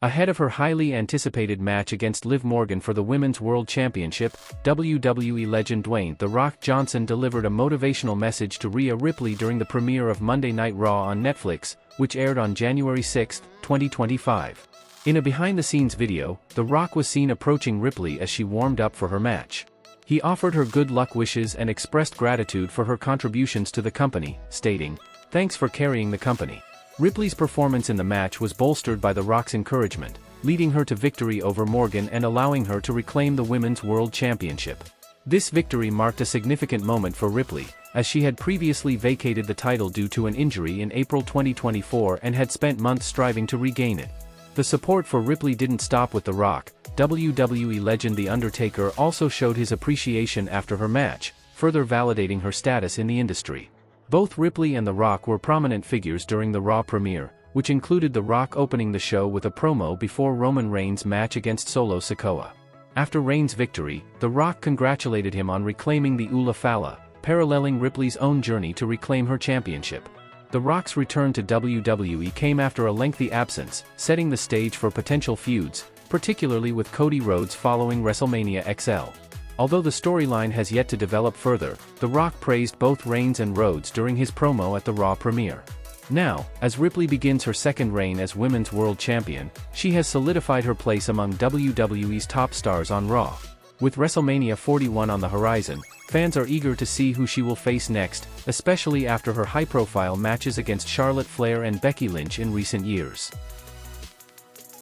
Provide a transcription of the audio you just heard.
Ahead of her highly anticipated match against Liv Morgan for the Women's World Championship, WWE legend Dwayne "The Rock" Johnson delivered a motivational message to Rhea Ripley during the premiere of Monday Night Raw on Netflix, which aired on January 6, 2025. In a behind-the-scenes video, The Rock was seen approaching Ripley as she warmed up for her match. He offered her good luck wishes and expressed gratitude for her contributions to the company, stating, "Thanks for carrying the company." Ripley's performance in the match was bolstered by The Rock's encouragement, leading her to victory over Morgan and allowing her to reclaim the Women's World Championship. This victory marked a significant moment for Ripley, as she had previously vacated the title due to an injury in April 2024 and had spent months striving to regain it. The support for Ripley didn't stop with The Rock. WWE legend The Undertaker also showed his appreciation after her match, further validating her status in the industry. Both Ripley and The Rock were prominent figures during the Raw premiere, which included The Rock opening the show with a promo before Roman Reigns' match against Solo Sikoa. After Reigns' victory, The Rock congratulated him on reclaiming the Ula Fala, paralleling Ripley's own journey to reclaim her championship. The Rock's return to WWE came after a lengthy absence, setting the stage for potential feuds, particularly with Cody Rhodes following WrestleMania XL. Although the storyline has yet to develop further, The Rock praised both Reigns and Rhodes during his promo at the Raw premiere. Now, as Ripley begins her second reign as Women's World Champion, she has solidified her place among WWE's top stars on Raw. With WrestleMania 41 on the horizon, fans are eager to see who she will face next, especially after her high-profile matches against Charlotte Flair and Becky Lynch in recent years.